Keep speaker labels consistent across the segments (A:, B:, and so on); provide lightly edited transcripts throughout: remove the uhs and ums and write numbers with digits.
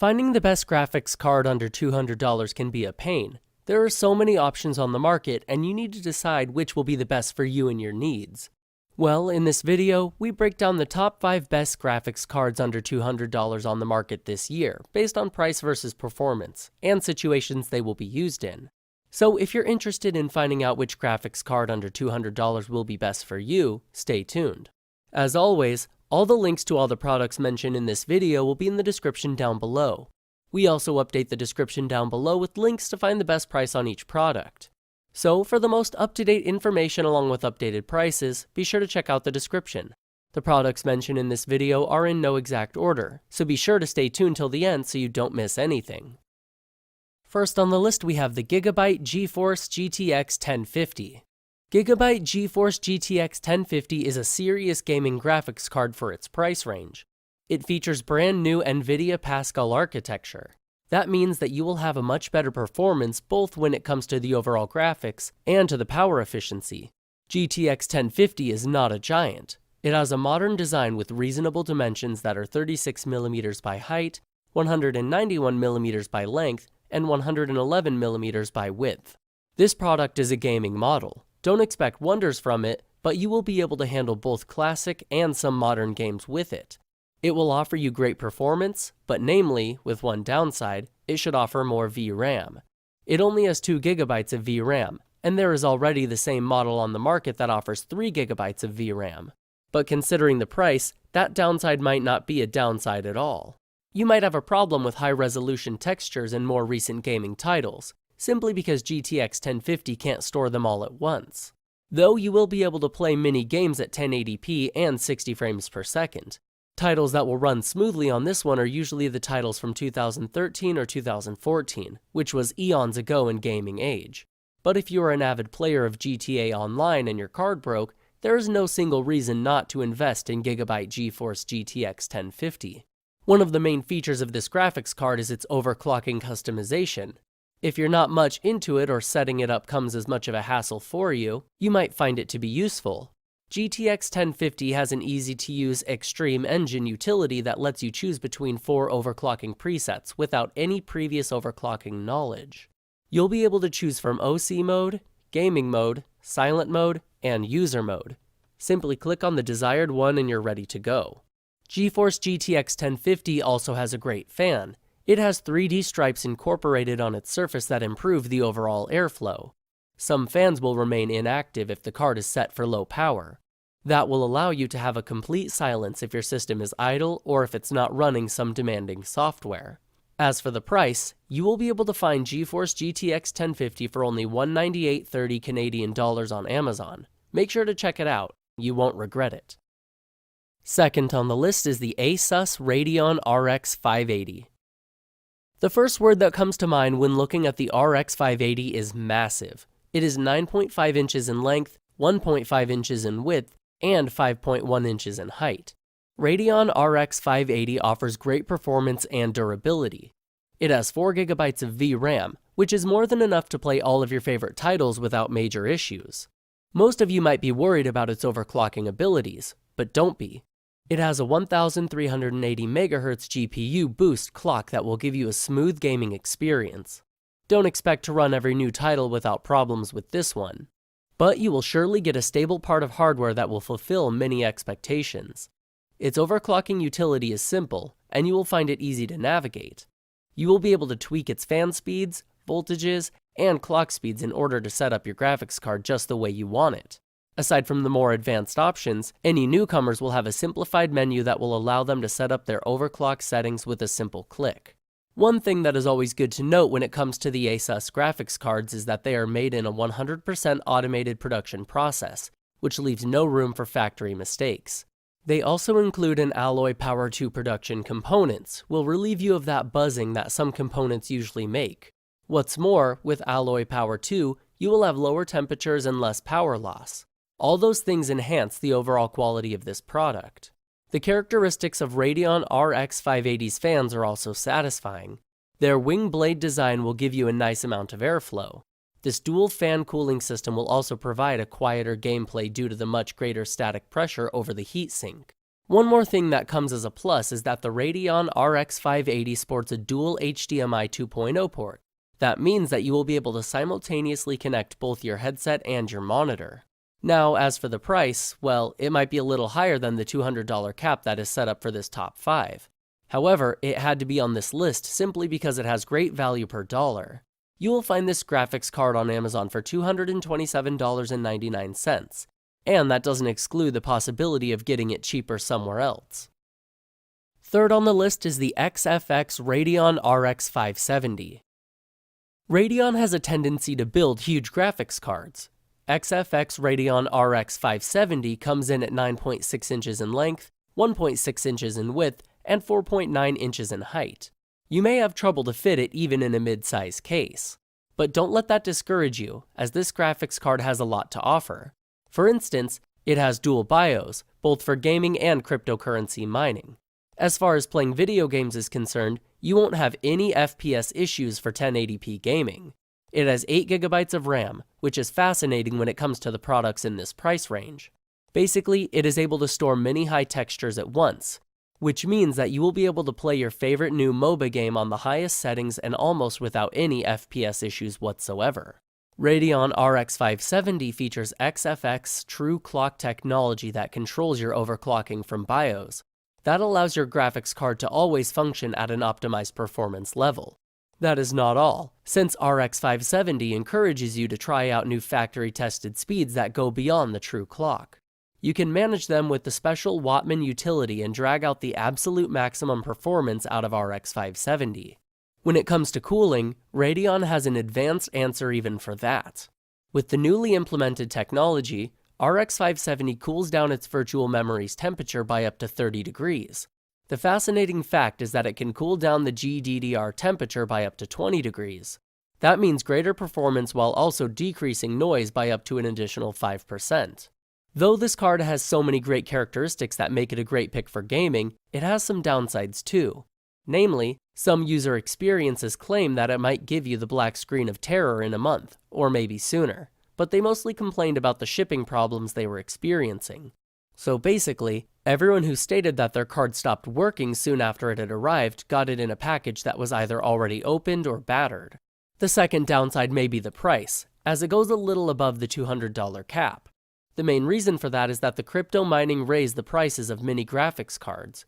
A: Finding the best graphics card under $200 can be a pain. There are so many options on the market, and you need to decide which will be the best for you and your needs. Well, in this video, we break down the top 5 best graphics cards under $200 on the market this year, based on price versus performance, and situations they will be used in. So if you're interested in finding out which graphics card under $200 will be best for you, stay tuned. As always, all the links to all the products mentioned in this video will be in the description down below. We also update the description down below with links to find the best price on each product. So for the most up-to-date information along with updated prices, be sure to check out the description. The products mentioned in this video are in no exact order, so be sure to stay tuned till the end so you don't miss anything. First on the list we have the Gigabyte GeForce GTX 1050. Gigabyte GeForce GTX 1050 is a serious gaming graphics card for its price range. It features brand new NVIDIA Pascal architecture. That means that you will have a much better performance both when it comes to the overall graphics and to the power efficiency. GTX 1050 is not a giant. It has a modern design with reasonable dimensions that are 36mm by height, 191mm by length, and 111mm by width. This product is a gaming model. Don't expect wonders from it, but you will be able to handle both classic and some modern games with it. It will offer you great performance, but namely, with one downside, it should offer more VRAM. It only has 2GB of VRAM, and there is already the same model on the market that offers 3GB of VRAM. But considering the price, that downside might not be a downside at all. You might have a problem with high-resolution textures in more recent gaming titles, simply because GTX 1050 can't store them all at once. Though you will be able to play mini games at 1080p and 60 frames per second. Titles that will run smoothly on this one are usually the titles from 2013 or 2014, which was eons ago in gaming age. But if you are an avid player of GTA Online and your card broke, there is no single reason not to invest in Gigabyte GeForce GTX 1050. One of the main features of this graphics card is its overclocking customization. If you're not much into it or setting it up comes as much of a hassle for you, you might find it to be useful. GTX 1050 has an easy-to-use Extreme Engine utility that lets you choose between 4 overclocking presets without any previous overclocking knowledge. You'll be able to choose from OC mode, gaming mode, silent mode, and user mode. Simply click on the desired one and you're ready to go. GeForce GTX 1050 also has a great fan. It has 3D stripes incorporated on its surface that improve the overall airflow. Some fans will remain inactive if the card is set for low power. That will allow you to have a complete silence if your system is idle or if it's not running some demanding software. As for the price, you will be able to find GeForce GTX 1050 for only $198.30 Canadian dollars on Amazon. Make sure to check it out, you won't regret it. Second on the list is the ASUS Radeon RX 580. The first word that comes to mind when looking at the RX 580 is massive. It is 9.5 inches in length, 1.5 inches in width, and 5.1 inches in height. Radeon RX 580 offers great performance and durability. It has 4GB of VRAM, which is more than enough to play all of your favorite titles without major issues. Most of you might be worried about its overclocking abilities, but don't be. It has a 1380 MHz GPU boost clock that will give you a smooth gaming experience. Don't expect to run every new title without problems with this one. But you will surely get a stable part of hardware that will fulfill many expectations. Its overclocking utility is simple, and you will find it easy to navigate. You will be able to tweak its fan speeds, voltages, and clock speeds in order to set up your graphics card just the way you want it. Aside from the more advanced options, any newcomers will have a simplified menu that will allow them to set up their overclock settings with a simple click. One thing that is always good to note when it comes to the ASUS graphics cards is that they are made in a 100% automated production process, which leaves no room for factory mistakes. They also include an Alloy Power 2 production components, will relieve you of that buzzing that some components usually make. What's more, with Alloy Power 2, you will have lower temperatures and less power loss. All those things enhance the overall quality of this product. The characteristics of Radeon RX 580's fans are also satisfying. Their wing blade design will give you a nice amount of airflow. This dual fan cooling system will also provide a quieter gameplay due to the much greater static pressure over the heatsink. One more thing that comes as a plus is that the Radeon RX 580 sports a dual HDMI 2.0 port. That means that you will be able to simultaneously connect both your headset and your monitor. Now, as for the price, well, it might be a little higher than the $200 cap that is set up for this top 5. However, it had to be on this list simply because it has great value per dollar. You will find this graphics card on Amazon for $227.99, and that doesn't exclude the possibility of getting it cheaper somewhere else. Third on the list is the XFX Radeon RX 570. Radeon has a tendency to build huge graphics cards. XFX Radeon RX 570 comes in at 9.6 inches in length, 1.6 inches in width, and 4.9 inches in height. You may have trouble to fit it even in a mid-size case. But don't let that discourage you, as this graphics card has a lot to offer. For instance, it has dual BIOS, both for gaming and cryptocurrency mining. As far as playing video games is concerned, you won't have any FPS issues for 1080p gaming. It has 8GB of RAM, which is fascinating when it comes to the products in this price range. Basically, it is able to store many high textures at once, which means that you will be able to play your favorite new MOBA game on the highest settings and almost without any FPS issues whatsoever. Radeon RX 570 features XFX True Clock technology that controls your overclocking from BIOS. That allows your graphics card to always function at an optimized performance level. That is not all, since RX 570 encourages you to try out new factory-tested speeds that go beyond the true clock. You can manage them with the special Wattman utility and drag out the absolute maximum performance out of RX 570. When it comes to cooling, Radeon has an advanced answer even for that. With the newly implemented technology, RX 570 cools down its virtual memory's temperature by up to 30 degrees. The fascinating fact is that it can cool down the GDDR temperature by up to 20 degrees. That means greater performance while also decreasing noise by up to an additional 5%. Though this card has so many great characteristics that make it a great pick for gaming, it has some downsides too. Namely, some user experiences claim that it might give you the black screen of terror in a month, or maybe sooner, but they mostly complained about the shipping problems they were experiencing. So basically, everyone who stated that their card stopped working soon after it had arrived got it in a package that was either already opened or battered. The second downside may be the price, as it goes a little above the $200 cap. The main reason for that is that the crypto mining raised the prices of many graphics cards.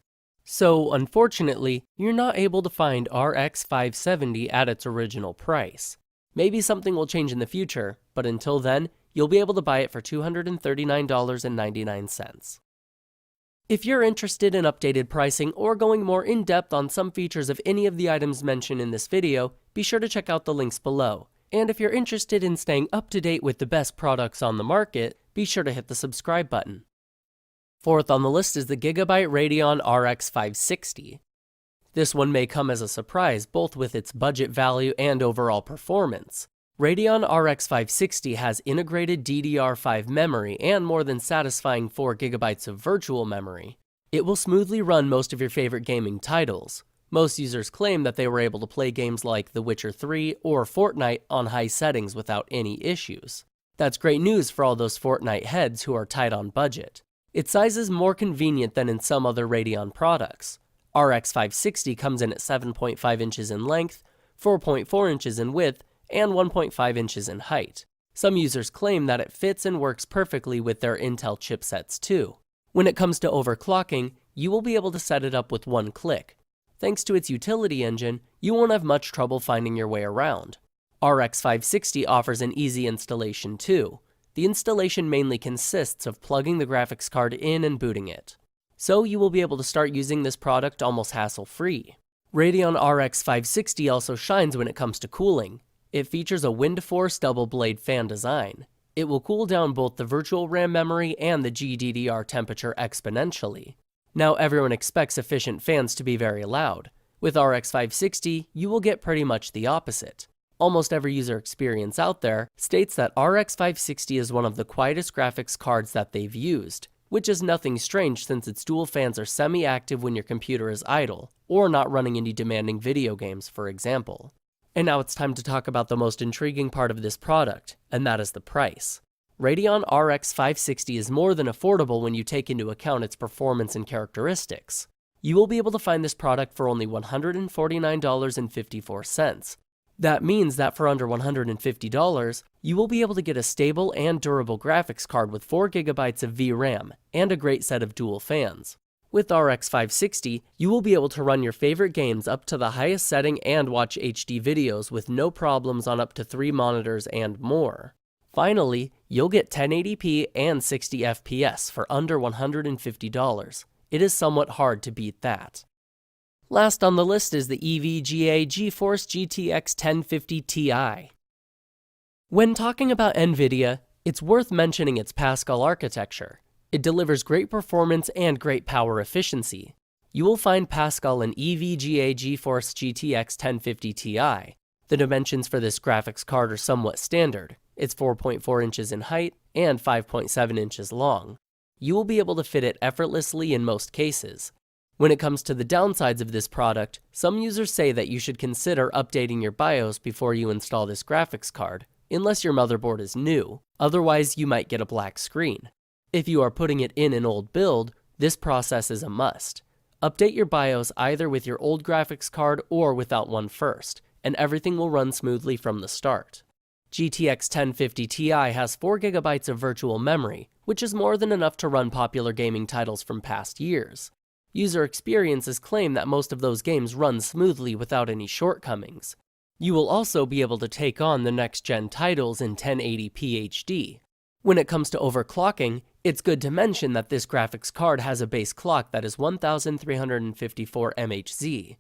A: So, unfortunately, you're not able to find RX 570 at its original price. Maybe something will change in the future, but until then, you'll be able to buy it for $239.99. If you're interested in updated pricing or going more in-depth on some features of any of the items mentioned in this video, be sure to check out the links below. And if you're interested in staying up to date with the best products on the market, be sure to hit the subscribe button. Fourth on the list is the Gigabyte Radeon RX 560. This one may come as a surprise both with its budget value and overall performance. Radeon RX 560 has integrated DDR5 memory and more than satisfying 4GB of virtual memory. It will smoothly run most of your favorite gaming titles. Most users claim that they were able to play games like The Witcher 3 or Fortnite on high settings without any issues. That's great news for all those Fortnite heads who are tight on budget. Its size is more convenient than in some other Radeon products. RX 560 comes in at 7.5 inches in length, 4.4 inches in width, and 1.5 inches in height. Some users claim that it fits and works perfectly with their Intel chipsets too. When it comes to overclocking, you will be able to set it up with one click. Thanks to its utility engine, you won't have much trouble finding your way around. RX 560 offers an easy installation too. The installation mainly consists of plugging the graphics card in and booting it. So you will be able to start using this product almost hassle-free. Radeon RX 560 also shines when it comes to cooling. It features a WindForce double-blade fan design. It will cool down both the virtual RAM memory and the GDDR temperature exponentially. Now everyone expects efficient fans to be very loud. With RX 560, you will get pretty much the opposite. Almost every user experience out there states that RX 560 is one of the quietest graphics cards that they've used, which is nothing strange since its dual fans are semi-active when your computer is idle, or not running any demanding video games, for example. And now it's time to talk about the most intriguing part of this product, and that is the price. Radeon RX 560 is more than affordable when you take into account its performance and characteristics. You will be able to find this product for only $149.54. That means that for under $150, you will be able to get a stable and durable graphics card with 4 GB of VRAM and a great set of dual fans. With RX 560, you will be able to run your favorite games up to the highest setting and watch HD videos with no problems on up to 3 monitors and more. Finally, you'll get 1080p and 60 FPS for under $150. It is somewhat hard to beat that. Last on the list is the EVGA GeForce GTX 1050 Ti. When talking about NVIDIA, it's worth mentioning its Pascal architecture. It delivers great performance and great power efficiency. You will find Pascal in EVGA GeForce GTX 1050 Ti. The dimensions for this graphics card are somewhat standard. It's 4.4 inches in height and 5.7 inches long. You will be able to fit it effortlessly in most cases. When it comes to the downsides of this product, some users say that you should consider updating your BIOS before you install this graphics card, unless your motherboard is new. Otherwise, you might get a black screen. If you are putting it in an old build, this process is a must. Update your BIOS either with your old graphics card or without one first, and everything will run smoothly from the start. GTX 1050 Ti has 4 GB of virtual memory, which is more than enough to run popular gaming titles from past years. User experiences claim that most of those games run smoothly without any shortcomings. You will also be able to take on the next-gen titles in 1080p HD. When it comes to overclocking, it's good to mention that this graphics card has a base clock that is 1354 MHz.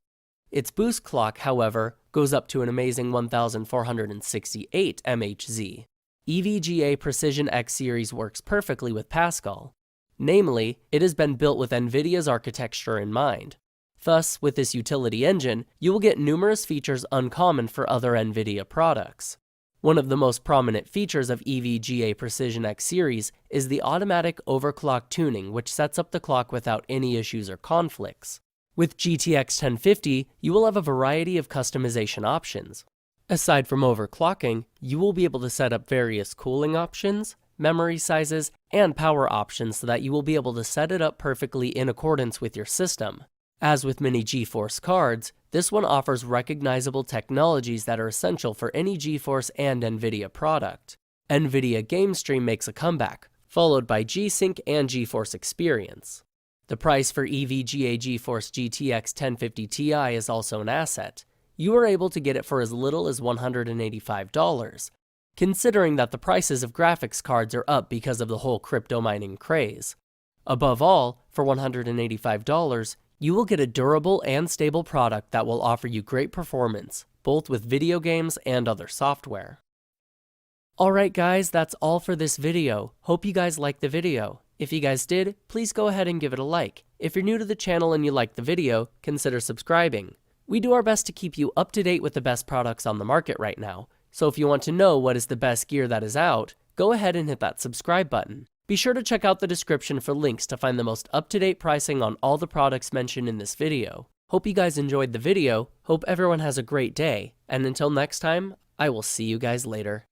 A: Its boost clock, however, goes up to an amazing 1468 MHz. EVGA Precision X series works perfectly with Pascal. Namely, it has been built with NVIDIA's architecture in mind. Thus, with this utility engine, you will get numerous features uncommon for other NVIDIA products. One of the most prominent features of EVGA Precision X series is the automatic overclock tuning, which sets up the clock without any issues or conflicts. With GTX 1050, you will have a variety of customization options. Aside from overclocking, you will be able to set up various cooling options, memory sizes, and power options so that you will be able to set it up perfectly in accordance with your system. As with many GeForce cards, this one offers recognizable technologies that are essential for any GeForce and NVIDIA product. NVIDIA GameStream makes a comeback, followed by G-Sync and GeForce Experience. The price for EVGA GeForce GTX 1050 Ti is also an asset. You are able to get it for as little as $185, considering that the prices of graphics cards are up because of the whole crypto mining craze. Above all, for $185, you will get a durable and stable product that will offer you great performance, both with video games and other software. Alright guys, that's all for this video. Hope you guys liked the video. If you guys did, please go ahead and give it a like. If you're new to the channel and you liked the video, consider subscribing. We do our best to keep you up to date with the best products on the market right now, so if you want to know what is the best gear that is out, go ahead and hit that subscribe button. Be sure to check out the description for links to find the most up-to-date pricing on all the products mentioned in this video. Hope you guys enjoyed the video, hope everyone has a great day, and until next time, I will see you guys later.